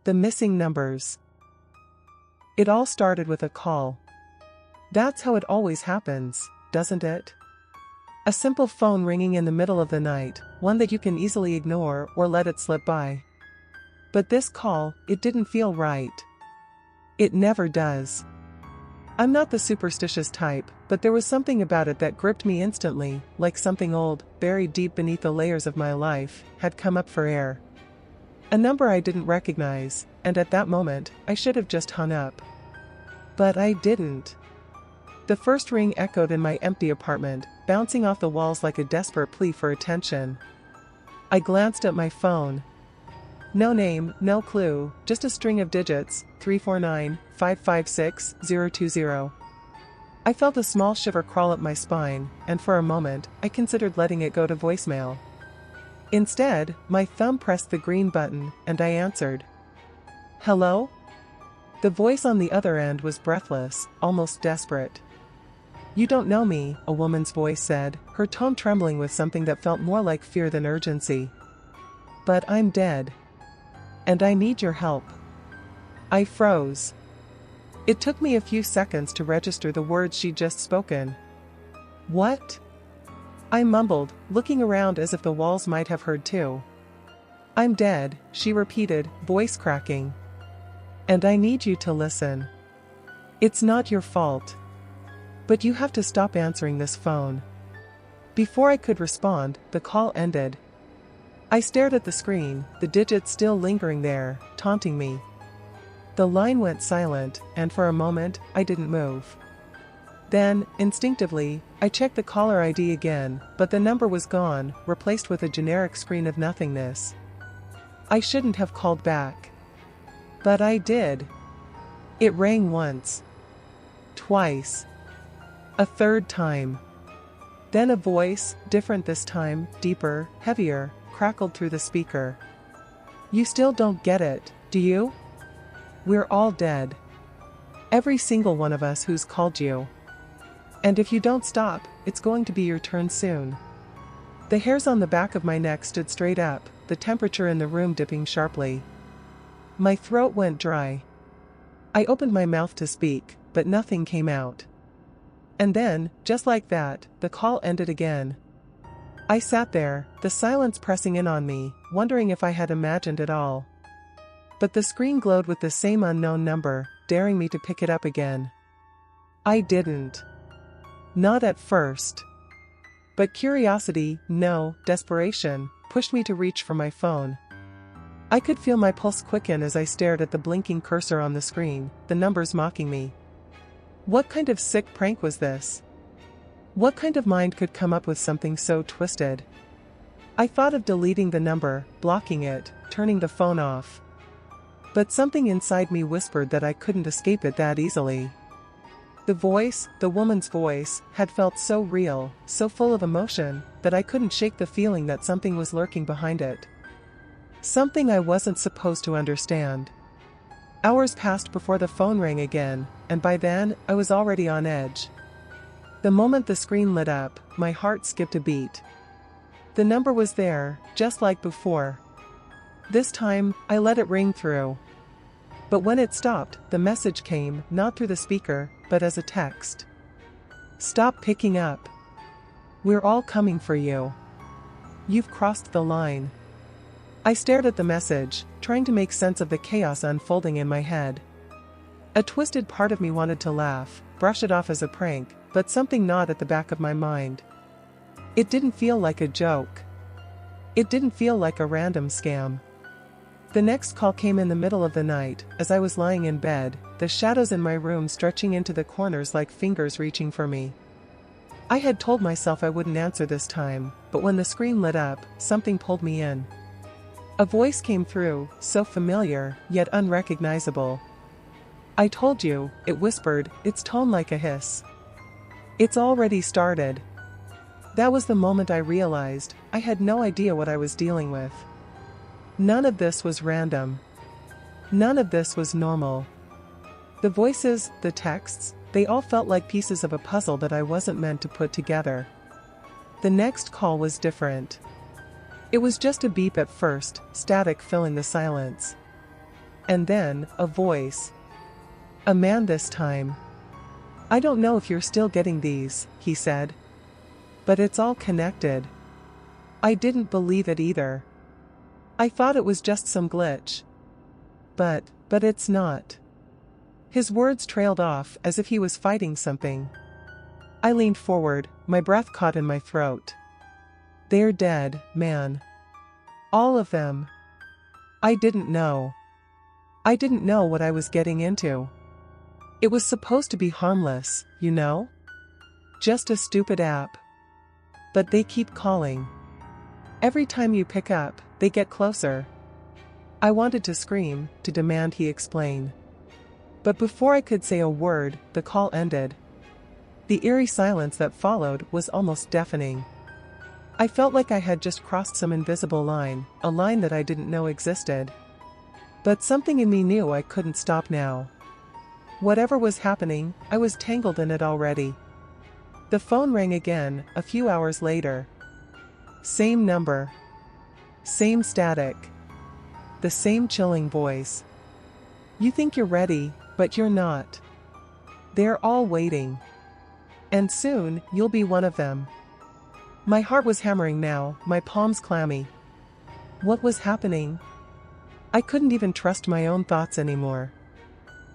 The missing numbers. It all started with a call. That's how it always happens, doesn't it? A simple phone ringing in the middle of the night, one that you can easily ignore or let it slip by. But this call, it didn't feel right. It never does. I'm not the superstitious type, but there was something about it that gripped me instantly, like something old, buried deep beneath the layers of my life, had come up for air. A number I didn't recognize, and at that moment, I should have just hung up. But I didn't. The first ring echoed in my empty apartment, bouncing off the walls like a desperate plea for attention. I glanced at my phone. No name, no clue, just a string of digits, 349-556-020. I felt a small shiver crawl up my spine, and for a moment, I considered letting it go to voicemail. Instead, my thumb pressed the green button, and I answered. Hello? The voice on the other end was breathless, almost desperate. You don't know me, a woman's voice said, her tone trembling with something that felt more like fear than urgency. But I'm dead. And I need your help. I froze. It took me a few seconds to register the words she'd just spoken. What? I mumbled, looking around as if the walls might have heard too. I'm dead, she repeated, voice cracking. And I need you to listen. It's not your fault. But you have to stop answering this phone. Before I could respond, the call ended. I stared at the screen, the digits still lingering there, taunting me. The line went silent, and for a moment, I didn't move. Then, instinctively, I checked the caller ID again, but the number was gone, replaced with a generic screen of nothingness. I shouldn't have called back. But I did. It rang once. Twice. A third time. Then a voice, different this time, deeper, heavier, crackled through the speaker. You still don't get it, do you? We're all dead. Every single one of us who's called you. And if you don't stop, it's going to be your turn soon. The hairs on the back of my neck stood straight up, the temperature in the room dipping sharply. My throat went dry. I opened my mouth to speak, but nothing came out. And then, just like that, the call ended again. I sat there, the silence pressing in on me, wondering if I had imagined it all. But the screen glowed with the same unknown number, daring me to pick it up again. I didn't. Not at first. But curiosity, no, desperation, pushed me to reach for my phone. I could feel my pulse quicken as I stared at the blinking cursor on the screen, the numbers mocking me. What kind of sick prank was this? What kind of mind could come up with something so twisted? I thought of deleting the number, blocking it, turning the phone off. But something inside me whispered that I couldn't escape it that easily. The voice, the woman's voice, had felt so real, so full of emotion, that I couldn't shake the feeling that something was lurking behind it. Something I wasn't supposed to understand. Hours passed before the phone rang again, and by then, I was already on edge. The moment the screen lit up, my heart skipped a beat. The number was there, just like before. This time, I let it ring through. But when it stopped, the message came, not through the speaker, but as a text. Stop picking up. We're all coming for you. You've crossed the line. I stared at the message, trying to make sense of the chaos unfolding in my head. A twisted part of me wanted to laugh, brush it off as a prank, but something gnawed at the back of my mind. It didn't feel like a joke. It didn't feel like a random scam. The next call came in the middle of the night, as I was lying in bed, the shadows in my room stretching into the corners like fingers reaching for me. I had told myself I wouldn't answer this time, but when the screen lit up, something pulled me in. A voice came through, so familiar, yet unrecognizable. I told you, it whispered, its tone like a hiss. It's already started. That was the moment I realized, I had no idea what I was dealing with. None of this was random. None of this was normal. The voices, the texts, they all felt like pieces of a puzzle that I wasn't meant to put together. The next call was different. It was just a beep at first, static filling the silence. And then, a voice. A man this time. "I don't know if you're still getting these," he said. "But it's all connected." I didn't believe it either. I thought it was just some glitch. But it's not. His words trailed off as if he was fighting something. I leaned forward, my breath caught in my throat. "They're dead, man. All of them." I didn't know. I didn't know what I was getting into. It was supposed to be harmless, you know? Just a stupid app. But they keep calling. Every time you pick up, they get closer. I wanted to scream, to demand he explain. But before I could say a word, the call ended. The eerie silence that followed was almost deafening. I felt like I had just crossed some invisible line, a line that I didn't know existed. But something in me knew I couldn't stop now. Whatever was happening, I was tangled in it already. The phone rang again, a few hours later. Same number. Same static. The same chilling voice. "You think you're ready, but you're not. They're all waiting. And soon, you'll be one of them." My heart was hammering now, my palms clammy. What was happening? I couldn't even trust my own thoughts anymore.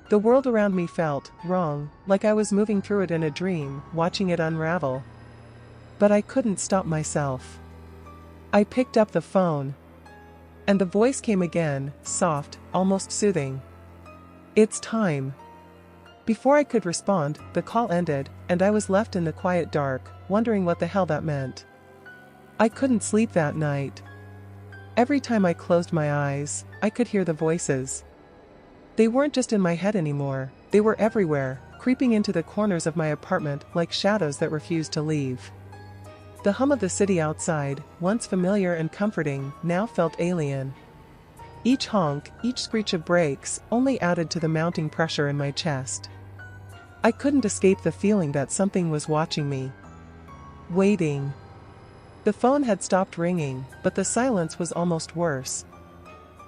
The world around me felt wrong, like I was moving through it in a dream, watching it unravel. But I couldn't stop myself. I picked up the phone. And the voice came again, soft, almost soothing. "It's time." Before I could respond, the call ended, and I was left in the quiet dark, wondering what the hell that meant. I couldn't sleep that night. Every time I closed my eyes, I could hear the voices. They weren't just in my head anymore, they were everywhere, creeping into the corners of my apartment like shadows that refused to leave. The hum of the city outside, once familiar and comforting, now felt alien. Each honk, each screech of brakes, only added to the mounting pressure in my chest. I couldn't escape the feeling that something was watching me. Waiting. The phone had stopped ringing, but the silence was almost worse.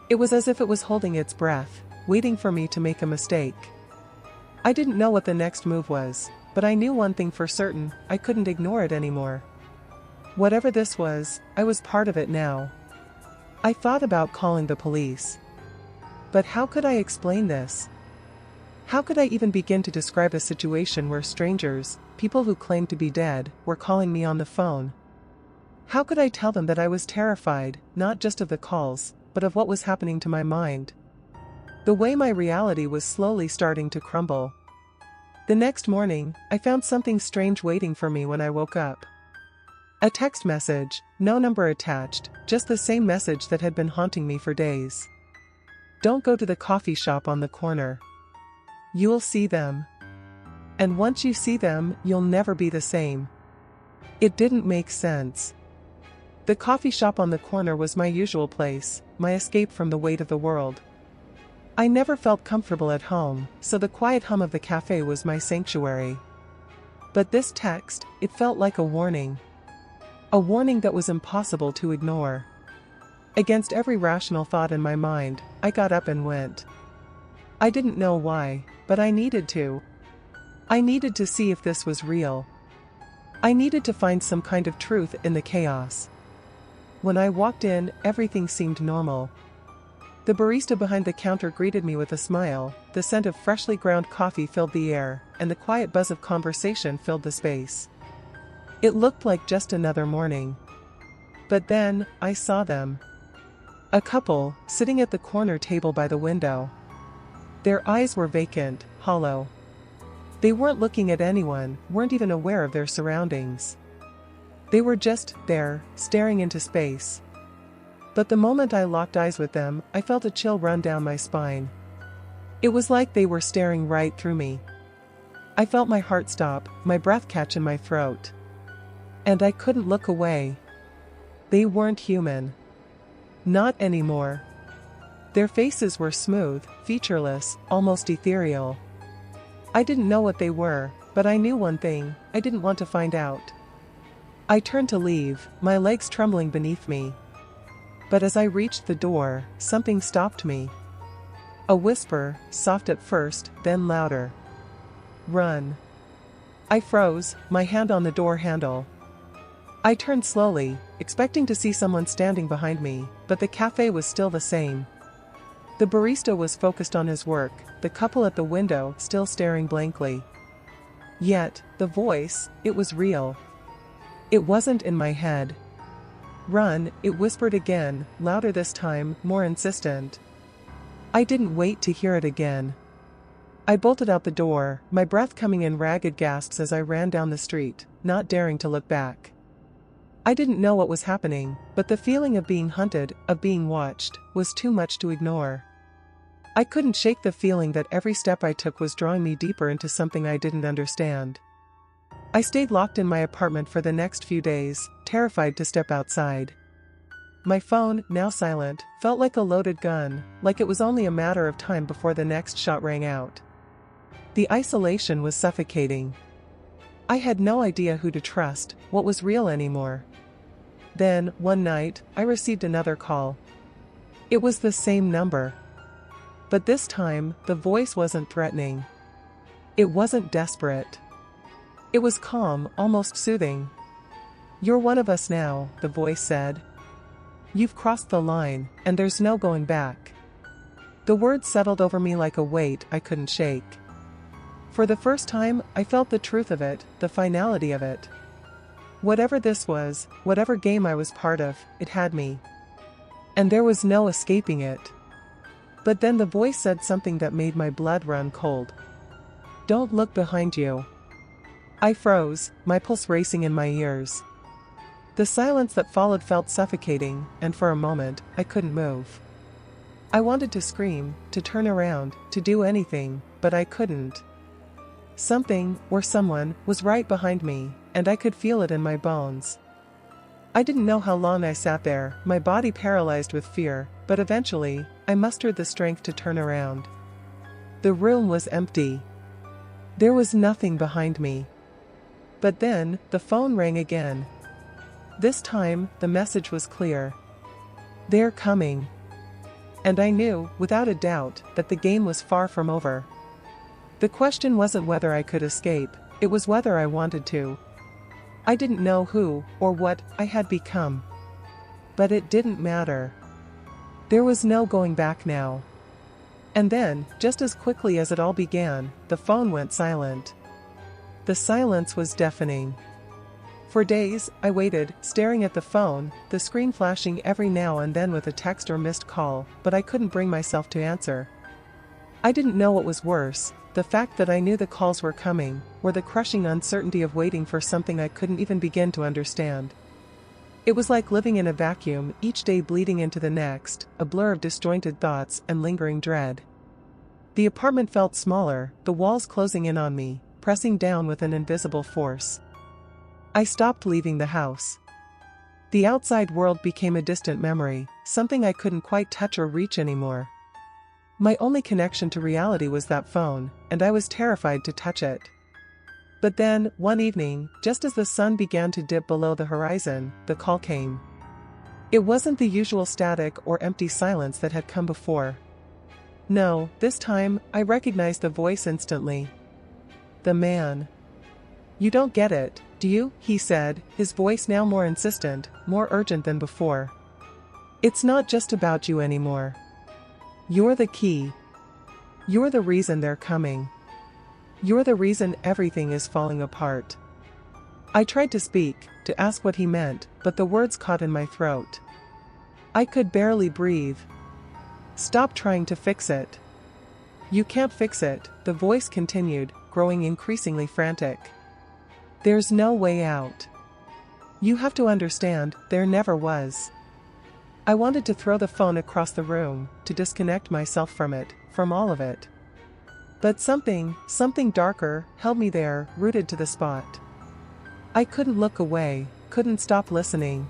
It was as if it was holding its breath, waiting for me to make a mistake. I didn't know what the next move was, but I knew one thing for certain: I couldn't ignore it anymore. Whatever this was, I was part of it now. I thought about calling the police. But how could I explain this? How could I even begin to describe a situation where strangers, people who claimed to be dead, were calling me on the phone? How could I tell them that I was terrified, not just of the calls, but of what was happening to my mind? The way my reality was slowly starting to crumble. The next morning, I found something strange waiting for me when I woke up. A text message, no number attached, just the same message that had been haunting me for days. "Don't go to the coffee shop on the corner. You'll see them. And once you see them, you'll never be the same." It didn't make sense. The coffee shop on the corner was my usual place, my escape from the weight of the world. I never felt comfortable at home, so the quiet hum of the cafe was my sanctuary. But this text, it felt like a warning. A warning that was impossible to ignore. Against every rational thought in my mind, I got up and went. I didn't know why, but I needed to. I needed to see if this was real. I needed to find some kind of truth in the chaos. When I walked in, everything seemed normal. The barista behind the counter greeted me with a smile, the scent of freshly ground coffee filled the air, and the quiet buzz of conversation filled the space. It looked like just another morning. But then, I saw them. A couple, sitting at the corner table by the window. Their eyes were vacant, hollow. They weren't looking at anyone, weren't even aware of their surroundings. They were just there, staring into space. But the moment I locked eyes with them, I felt a chill run down my spine. It was like they were staring right through me. I felt my heart stop, my breath catch in my throat. And I couldn't look away. They weren't human. Not anymore. Their faces were smooth, featureless, almost ethereal. I didn't know what they were, but I knew one thing: I didn't want to find out. I turned to leave, my legs trembling beneath me. But as I reached the door, something stopped me. A whisper, soft at first, then louder. Run. I froze, my hand on the door handle. I turned slowly, expecting to see someone standing behind me, but the cafe was still the same. The barista was focused on his work, the couple at the window still staring blankly. Yet, the voice, it was real. It wasn't in my head. Run, it whispered again, louder this time, more insistent. I didn't wait to hear it again. I bolted out the door, my breath coming in ragged gasps as I ran down the street, not daring to look back. I didn't know what was happening, but the feeling of being hunted, of being watched, was too much to ignore. I couldn't shake the feeling that every step I took was drawing me deeper into something I didn't understand. I stayed locked in my apartment for the next few days, terrified to step outside. My phone, now silent, felt like a loaded gun, like it was only a matter of time before the next shot rang out. The isolation was suffocating. I had no idea who to trust, what was real anymore. Then, one night, I received another call. It was the same number. But this time, the voice wasn't threatening. It wasn't desperate. It was calm, almost soothing. "You're one of us now," the voice said. "You've crossed the line, and there's no going back." The words settled over me like a weight I couldn't shake. For the first time, I felt the truth of it, the finality of it. Whatever this was, whatever game I was part of, it had me. And there was no escaping it. But then the voice said something that made my blood run cold. "Don't look behind you." I froze, my pulse racing in my ears. The silence that followed felt suffocating, and for a moment, I couldn't move. I wanted to scream, to turn around, to do anything, but I couldn't. Something, or someone, was right behind me, and I could feel it in my bones. I didn't know how long I sat there, my body paralyzed with fear, but eventually, I mustered the strength to turn around. The room was empty. There was nothing behind me. But then, the phone rang again. This time, the message was clear. "They're coming." And I knew, without a doubt, that the game was far from over. The question wasn't whether I could escape, it was whether I wanted to. I didn't know who, or what, I had become. But it didn't matter. There was no going back now. And then, just as quickly as it all began, the phone went silent. The silence was deafening. For days, I waited, staring at the phone, the screen flashing every now and then with a text or missed call, but I couldn't bring myself to answer. I didn't know what was worse, the fact that I knew the calls were coming, or the crushing uncertainty of waiting for something I couldn't even begin to understand. It was like living in a vacuum, each day bleeding into the next, a blur of disjointed thoughts and lingering dread. The apartment felt smaller, the walls closing in on me, pressing down with an invisible force. I stopped leaving the house. The outside world became a distant memory, something I couldn't quite touch or reach anymore. My only connection to reality was that phone, and I was terrified to touch it. But then, one evening, just as the sun began to dip below the horizon, the call came. It wasn't the usual static or empty silence that had come before. No, this time, I recognized the voice instantly. The man. "You don't get it, do you?" he said, his voice now more insistent, more urgent than before. "It's not just about you anymore. You're the key. You're the reason they're coming. You're the reason everything is falling apart." I tried to speak, to ask what he meant, but the words caught in my throat. I could barely breathe. "Stop trying to fix it. You can't fix it," the voice continued, growing increasingly frantic. "There's no way out. You have to understand, there never was." I wanted to throw the phone across the room, to disconnect myself from it, from all of it. But something darker, held me there, rooted to the spot. I couldn't look away, couldn't stop listening.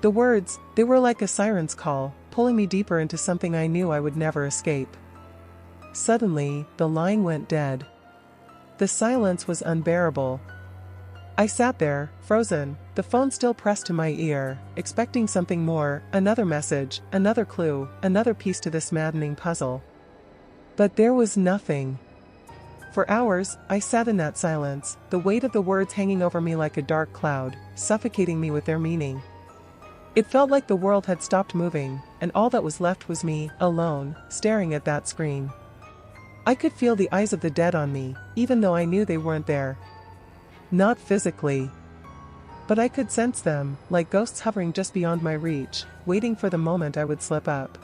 The words, they were like a siren's call, pulling me deeper into something I knew I would never escape. Suddenly, the line went dead. The silence was unbearable. I sat there, frozen, the phone still pressed to my ear, expecting something more, another message, another clue, another piece to this maddening puzzle. But there was nothing. For hours, I sat in that silence, the weight of the words hanging over me like a dark cloud, suffocating me with their meaning. It felt like the world had stopped moving, and all that was left was me, alone, staring at that screen. I could feel the eyes of the dead on me, even though I knew they weren't there. Not physically. But I could sense them, like ghosts hovering just beyond my reach, waiting for the moment I would slip up.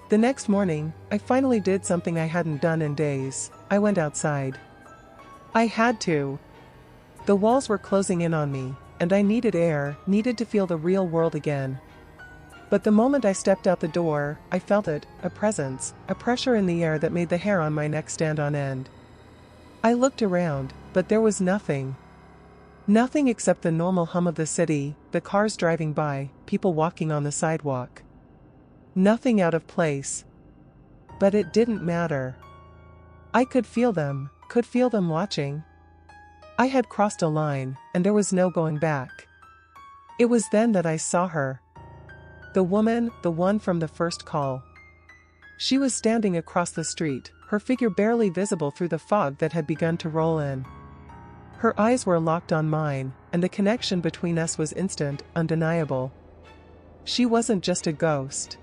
The next morning, I finally did something I hadn't done in days. I went outside. I had to. The walls were closing in on me, and I needed air, needed to feel the real world again. But the moment I stepped out the door, I felt it, a presence, a pressure in the air that made the hair on my neck stand on end. I looked around, but there was nothing. Nothing except the normal hum of the city, the cars driving by, people walking on the sidewalk. Nothing out of place. But it didn't matter. I could feel them watching. I had crossed a line, and there was no going back. It was then that I saw her. The woman, the one from the first call. She was standing across the street, her figure barely visible through the fog that had begun to roll in. Her eyes were locked on mine, and the connection between us was instant, undeniable. She wasn't just a ghost.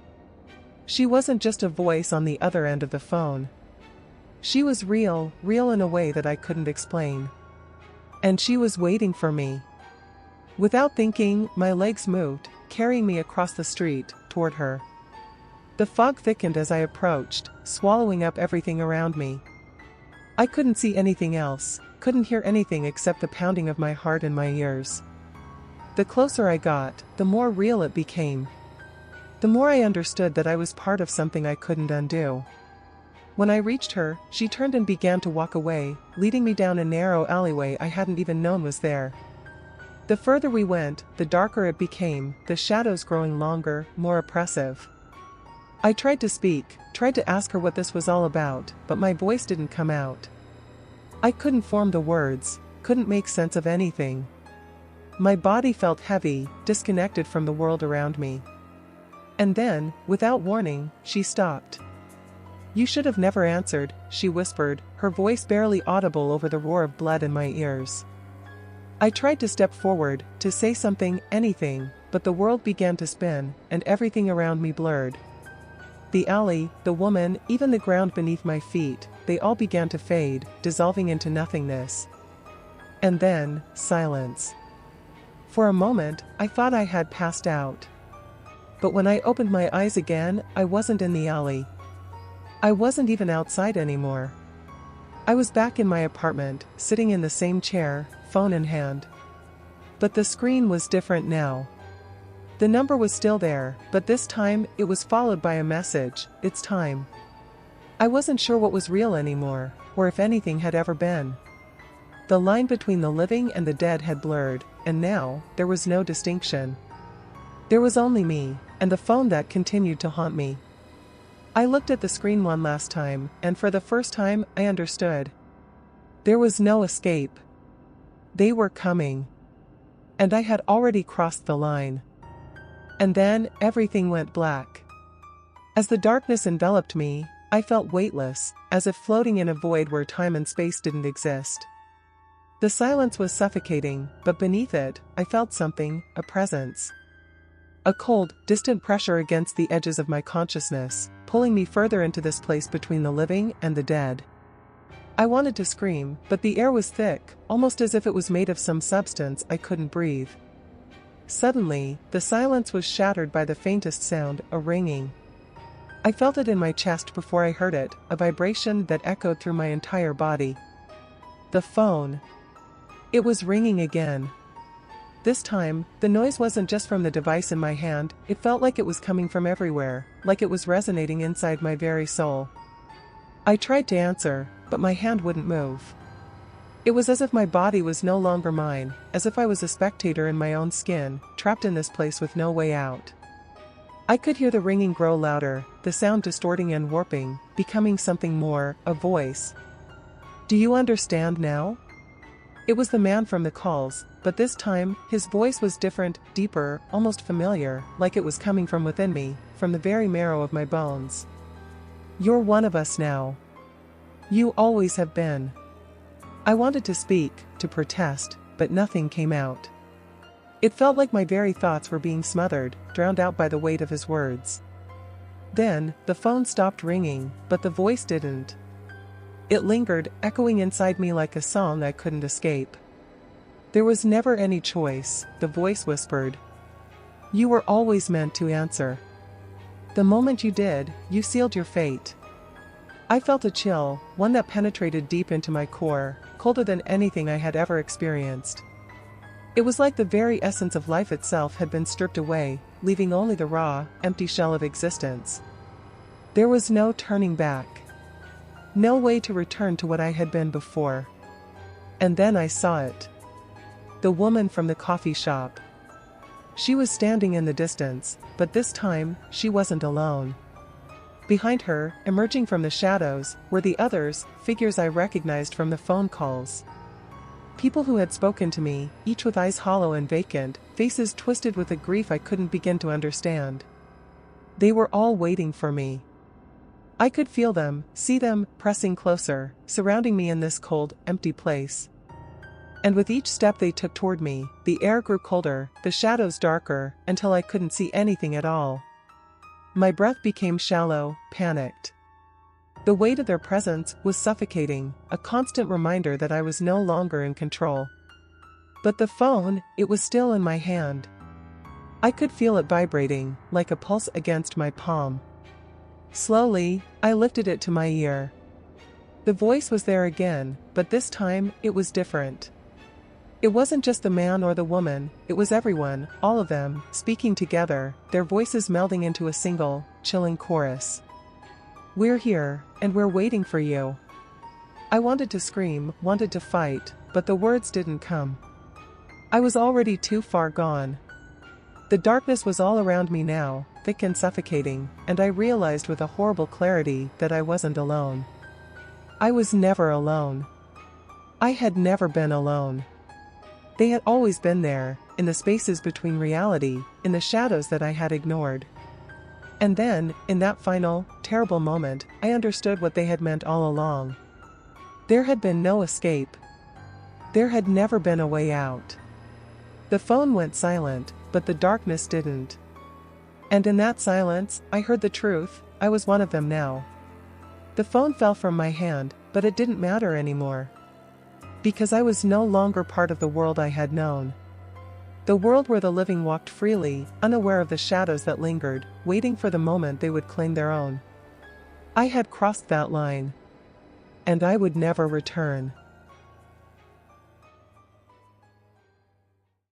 She wasn't just a voice on the other end of the phone. She was real in a way that I couldn't explain. And she was waiting for me. Without thinking, my legs moved, carrying me across the street, toward her. The fog thickened as I approached, swallowing up everything around me. I couldn't see anything else, couldn't hear anything except the pounding of my heart in my ears. The closer I got, the more real it became. The more I understood that I was part of something I couldn't undo. When I reached her, she turned and began to walk away, leading me down a narrow alleyway I hadn't even known was there. The further we went, the darker it became, the shadows growing longer, more oppressive. I tried to speak, tried to ask her what this was all about, but my voice didn't come out. I couldn't form the words, couldn't make sense of anything. My body felt heavy, disconnected from the world around me. And then, without warning, she stopped. "You should have never answered," she whispered, her voice barely audible over the roar of blood in my ears. I tried to step forward, to say something, anything, but the world began to spin, and everything around me blurred. The alley, the woman, even the ground beneath my feet, they all began to fade, dissolving into nothingness. And then, silence. For a moment, I thought I had passed out. But when I opened my eyes again, I wasn't in the alley. I wasn't even outside anymore. I was back in my apartment, sitting in the same chair, phone in hand. But the screen was different now. The number was still there, but this time, it was followed by a message: "It's time." I wasn't sure what was real anymore, or if anything had ever been. The line between the living and the dead had blurred, and now, there was no distinction. There was only me, and the phone that continued to haunt me. I looked at the screen one last time, and for the first time, I understood. There was no escape. They were coming. And I had already crossed the line. And then, everything went black. As the darkness enveloped me, I felt weightless, as if floating in a void where time and space didn't exist. The silence was suffocating, but beneath it, I felt something, a presence. A cold, distant pressure against the edges of my consciousness, pulling me further into this place between the living and the dead. I wanted to scream, but the air was thick, almost as if it was made of some substance I couldn't breathe. Suddenly, the silence was shattered by the faintest sound, a ringing. I felt it in my chest before I heard it, a vibration that echoed through my entire body. The phone. It was ringing again. This time, the noise wasn't just from the device in my hand, it felt like it was coming from everywhere, like it was resonating inside my very soul. I tried to answer, but my hand wouldn't move. It was as if my body was no longer mine, as if I was a spectator in my own skin, trapped in this place with no way out. I could hear the ringing grow louder, the sound distorting and warping, becoming something more, a voice. "Do you understand now?" It was the man from the calls, but this time, his voice was different, deeper, almost familiar, like it was coming from within me, from the very marrow of my bones. "You're one of us now," You always have been. I wanted to speak, to protest, but nothing came out. It felt like my very thoughts were being smothered, drowned out by the weight of his words. Then, the phone stopped ringing, but the voice didn't. It lingered, echoing inside me like a song I couldn't escape. There was never any choice, the voice whispered. You were always meant to answer. The moment you did, you sealed your fate. I felt a chill, one that penetrated deep into my core, colder than anything I had ever experienced. It was like the very essence of life itself had been stripped away, leaving only the raw, empty shell of existence. There was no turning back. No way to return to what I had been before. And then I saw it. The woman from the coffee shop. She was standing in the distance, but this time, she wasn't alone. Behind her, emerging from the shadows, were the others, figures I recognized from the phone calls. People who had spoken to me, each with eyes hollow and vacant, faces twisted with a grief I couldn't begin to understand. They were all waiting for me. I could feel them, see them, pressing closer, surrounding me in this cold, empty place. And with each step they took toward me, the air grew colder, the shadows darker, until I couldn't see anything at all. My breath became shallow, panicked. The weight of their presence was suffocating, a constant reminder that I was no longer in control. But the phone, it was still in my hand. I could feel it vibrating, like a pulse against my palm. Slowly, I lifted it to my ear. The voice was there again, but this time, it was different. It wasn't just the man or the woman, it was everyone, all of them, speaking together, their voices melding into a single, chilling chorus. We're here, and we're waiting for you. I wanted to scream, wanted to fight, but the words didn't come. I was already too far gone. The darkness was all around me now, thick and suffocating, and I realized with a horrible clarity that I wasn't alone. I was never alone. I had never been alone. They had always been there, in the spaces between reality, in the shadows that I had ignored. And then, in that final, terrible moment, I understood what they had meant all along. There had been no escape. There had never been a way out. The phone went silent, but the darkness didn't. And in that silence, I heard the truth, I was one of them now. The phone fell from my hand, but it didn't matter anymore. Because I was no longer part of the world I had known. The world where the living walked freely, unaware of the shadows that lingered, waiting for the moment they would claim their own. I had crossed that line. And I would never return.